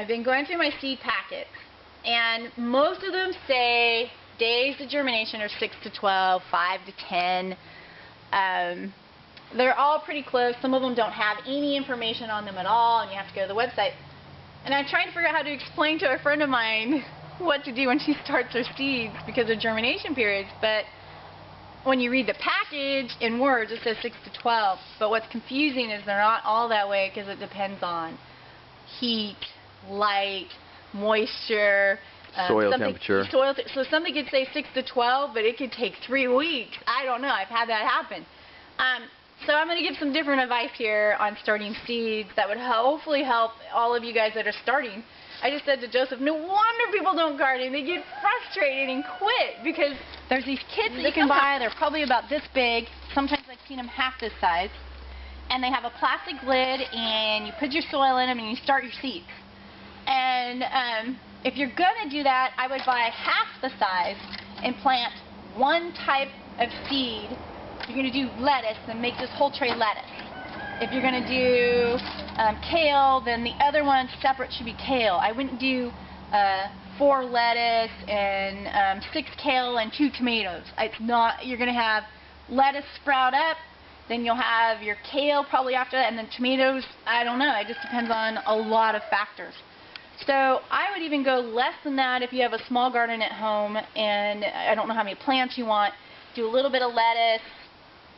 I've been going through my seed packets, and most of them say days of germination are 6 to 12, 5 to 10. They're all pretty close. Some of them don't have any information on them at all, and you have to go to the website. And I'm trying to figure out how to explain to a friend of mine what to do when she starts her seeds because of germination periods, but when you read the package in words, it says 6 to 12. But what's confusing is they're not all that way because it depends on heat, light, moisture, soil temperature. So something could say 6 to 12, but it could take 3 weeks. I don't know. I've had that happen. So I'm going to give some different advice here on starting seeds that would hopefully help all of you guys that are starting. I just said to Joseph, no wonder people don't garden. They get frustrated and quit because there's these kits that you can buy. They're probably about this big. Sometimes I've seen them half this size. And they have a plastic lid, and you put your soil in them, and you start your seeds. And if you're going to do that, I would buy half the size and plant one type of seed. If you're going to do lettuce, then make this whole tray lettuce. If you're going to do kale, then the other one separate should be kale. I wouldn't do 4 lettuce and 6 kale and 2 tomatoes. It's not. You're going to have lettuce sprout up, then you'll have your kale probably after that, and then tomatoes. I don't know. It just depends on a lot of factors. So I would even go less than that if you have a small garden at home and I don't know how many plants you want. Do a little bit of lettuce.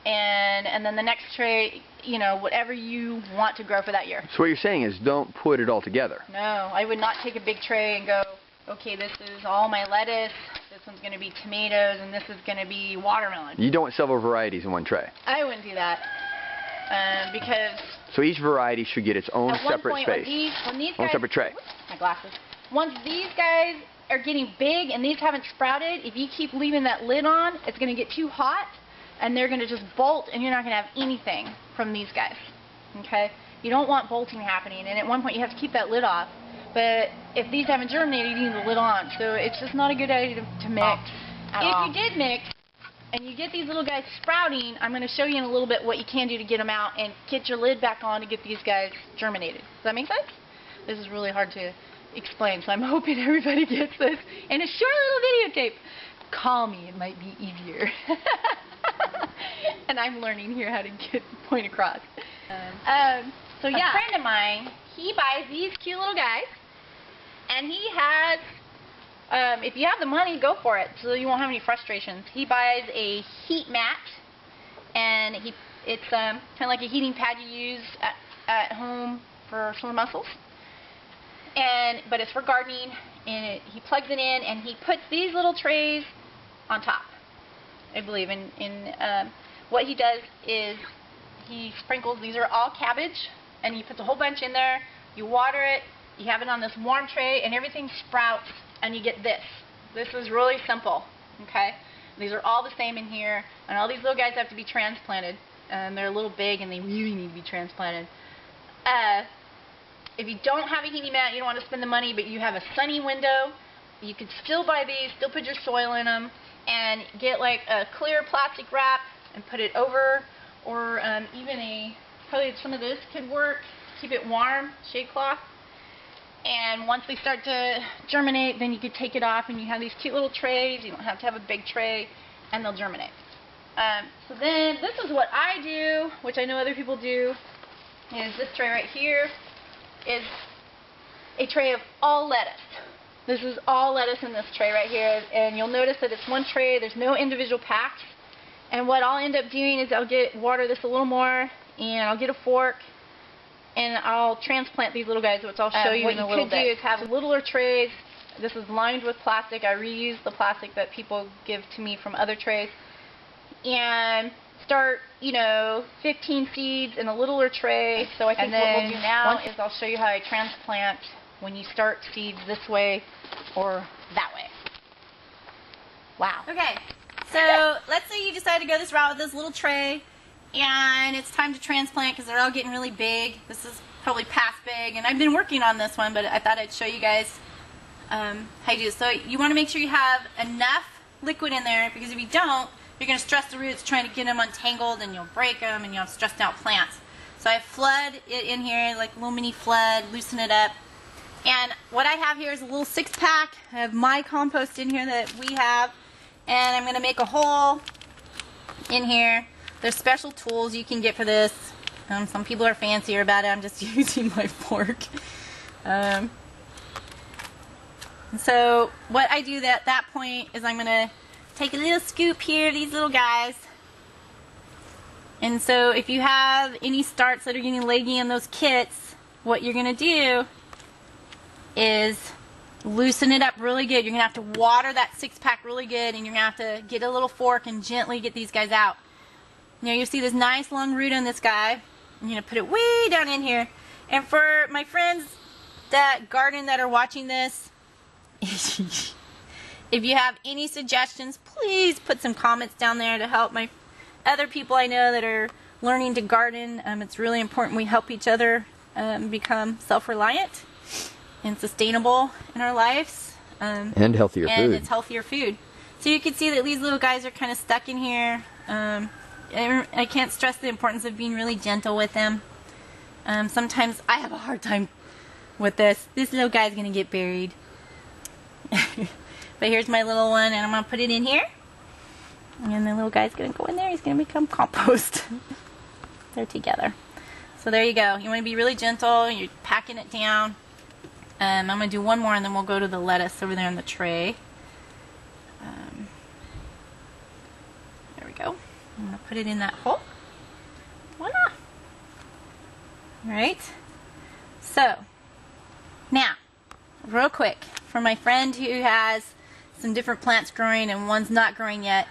And then the next tray, you know, whatever you want to grow for that year. So what you're saying is don't put it all together. No, I would not take a big tray and go, okay, this is all my lettuce, this one's going to be tomatoes, and this is going to be watermelon. You don't want several varieties in one tray. I wouldn't do that because... So each variety should get its own separate space. When these guys, separate tray. My glasses. Once these guys are getting big and these haven't sprouted, if you keep leaving that lid on, it's going to get too hot. And they're going to just bolt, and you're not going to have anything from these guys, okay? You don't want bolting happening, and at one point you have to keep that lid off. But if these haven't germinated, you need the lid on. So it's just not a good idea to mix. If you did mix, and you get these little guys sprouting, I'm going to show you in a little bit what you can do to get them out and get your lid back on to get these guys germinated. Does that make sense? This is really hard to explain, so I'm hoping everybody gets this. And a short little videotape. Call me, it might be easier. And I'm learning here how to get the point across. So yeah, a friend of mine, he buys these cute little guys, and he has, if you have the money, go for it, so you won't have any frustrations. He buys a heat mat, and it's kind of like a heating pad you use at home for sore muscles. But it's for gardening, and he plugs it in, and he puts these little trays on top, I believe. And what he does is he sprinkles, these are all cabbage, and he puts a whole bunch in there, you water it, you have it on this warm tray, and everything sprouts, and you get this. This is really simple, okay? These are all the same in here, and all these little guys have to be transplanted, and they're a little big, and they really need to be transplanted. If you don't have a heating mat, you don't want to spend the money, but you have a sunny window, you can still buy these, still put your soil in them, and get like a clear plastic wrap and put it over, or even probably some of this could work, keep it warm, shade cloth. And once they start to germinate, then you could take it off and you have these cute little trays. You don't have to have a big tray, and they'll germinate. So then this is what I do, which I know other people do, is this tray right here is a tray of all lettuce. This is all lettuce in this tray right here, and you'll notice that it's one tray, there's no individual packs. And what I'll end up doing is I'll water this a little more, and I'll get a fork, and I'll transplant these little guys, which I'll show you in a little bit. What you could do is have littler trays. This is lined with plastic. I reuse the plastic that people give to me from other trays. And start, 15 seeds in a littler tray. So I think what we'll do now is I'll show you how I transplant when you start seeds this way or that way. Wow. Okay, so let's say you decide to go this route with this little tray, and it's time to transplant because they're all getting really big. This is probably past big, and I've been working on this one, but I thought I'd show you guys how you do this. So you want to make sure you have enough liquid in there, because if you don't, you're going to stress the roots trying to get them untangled, and you'll break them, and you'll have stressed out plants. So I flood it in here, like a little mini flood, loosen it up, And what I have here is a little 6-pack. I have my compost in here that we have. And I'm going to make a hole in here. There's special tools you can get for this. Some people are fancier about it. I'm just using my fork. So what I do at that point is I'm going to take a little scoop here, these little guys. And so if you have any starts that are getting leggy in those kits, what you're going to do is loosen it up really good. You're going to have to water that 6-pack really good, and you're going to have to get a little fork and gently get these guys out. Now you see this nice long root on this guy. I'm going to put it way down in here. And for my friends that garden that are watching this, if you have any suggestions, please put some comments down there to help my other people I know that are learning to garden. It's really important we help each other become self-reliant and sustainable in our lives. And healthier food. And it's healthier food. So you can see that these little guys are kind of stuck in here. I can't stress the importance of being really gentle with them. Sometimes I have a hard time with this. This little guy's going to get buried. But here's my little one, and I'm going to put it in here. And the little guy's going to go in there. He's going to become compost. They're together. So there you go. You want to be really gentle. You're packing it down. I'm going to do one more, and then we'll go to the lettuce over there in the tray. There we go. I'm going to put it in that hole. Voila. Alright. So, now, real quick, for my friend who has some different plants growing and one's not growing yet,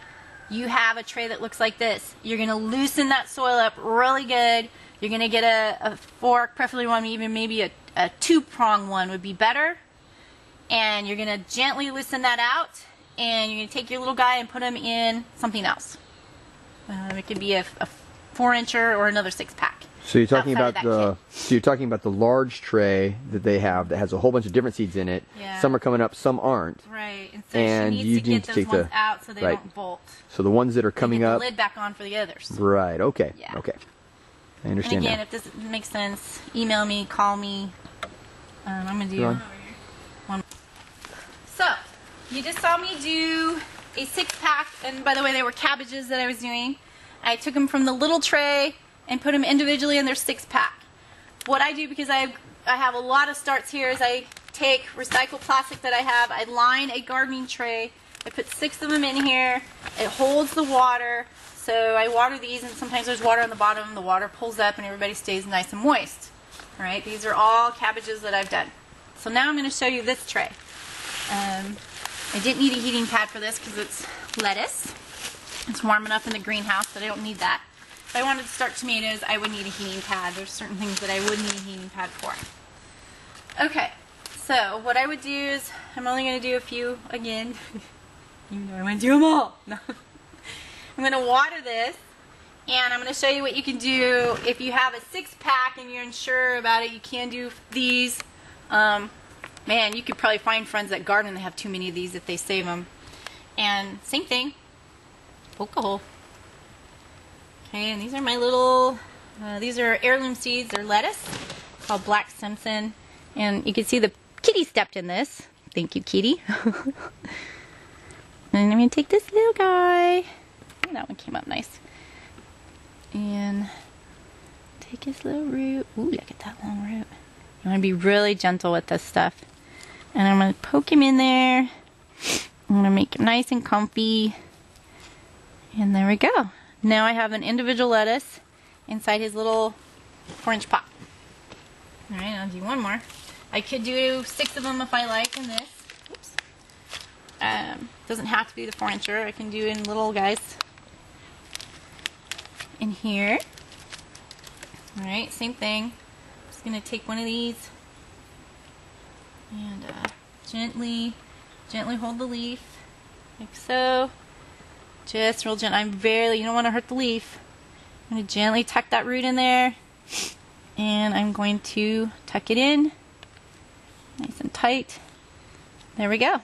you have a tray that looks like this. You're going to loosen that soil up really good. You're going to get a fork, preferably one, even maybe a 2-prong one would be better. And you're going to gently loosen that out, and you're going to take your little guy and put him in something else. It could be a 4-incher or another 6-pack. So you're talking about the large tray that they have that has a whole bunch of different seeds in it. Yeah. Some are coming up, some aren't. Right. And so and she needs to get those ones out so they right. don't bolt. So the ones that are coming get up. the lid back on for the others. Right. Okay. Yeah. Okay. I understand. And again, now. if this makes sense, email me, call me. I'm gonna do one. So you just saw me do a 6-pack, and by the way, they were cabbages that I was doing. I took them from the little tray and put them individually in their 6-pack. What I do, because I have a lot of starts here, is I take recycled plastic that I have, I line a gardening tray, I put 6 of them in here, it holds the water, so I water these, and sometimes there's water on the bottom, the water pulls up and everybody stays nice and moist. Alright, these are all cabbages that I've done. So now I'm going to show you this tray. I didn't need a heating pad for this because it's lettuce. It's warm enough in the greenhouse that I don't need that. If I wanted to start tomatoes, I would need a heating pad. There's certain things that I would need a heating pad for. Okay, so what I would do is, I'm only going to do a few again. Even though I'm going to do them all. No. I'm going to water this, and I'm going to show you what you can do if you have a 6-pack and you're unsure about it. You can do these. Man, you could probably find friends that garden that have too many of these if they save them. And same thing. Poke a hole. Okay, and these are my little, these are heirloom seeds. They're lettuce, called Black Simpson. And you can see the kitty stepped in this. Thank you, kitty. And I'm going to take this little guy. Oh, that one came up nice. And take his little root. Ooh, look at that long root. You want to be really gentle with this stuff. And I'm going to poke him in there. I'm going to make him nice and comfy. And there we go. Now I have an individual lettuce inside his little 4-inch pot. Alright, I'll do one more. I could do 6 of them if I like in this. Oops. Doesn't have to be the 4-incher. I can do in little guys in here. Alright, same thing. Just going to take one of these and gently hold the leaf like so. Just real gentle. You don't want to hurt the leaf. I'm going to gently tuck that root in there, and I'm going to tuck it in nice and tight. There we go.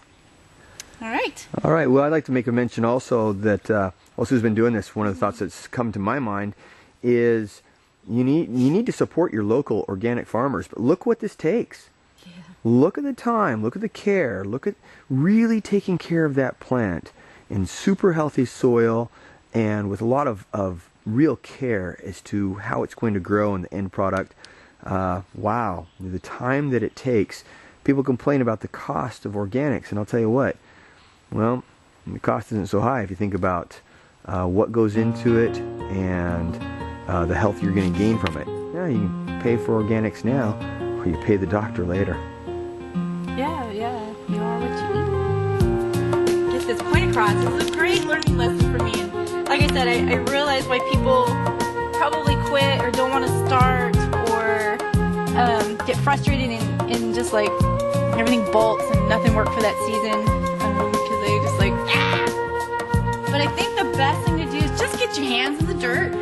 Alright. Alright, well, I'd like to make a mention also that while Sue's been doing this, one of the thoughts that's come to my mind is you need to support your local organic farmers. But look what this takes. Look at the time, look at the care, look at really taking care of that plant in super healthy soil and with a lot of real care as to how it's going to grow in the end product. Wow, the time that it takes. People complain about the cost of organics, and I'll tell you what, well, the cost isn't so high if you think about what goes into it and the health you're going to gain from it. Yeah, you can pay for organics now, or you pay the doctor later. Yeah, you are what you eat. Get this point across. This is a great learning lesson for me. And like I said, I realize why people probably quit or don't want to start or get frustrated and just like everything bolts and nothing worked for that season because they just like, ah! But I think the best thing to do is just get your hands in the dirt.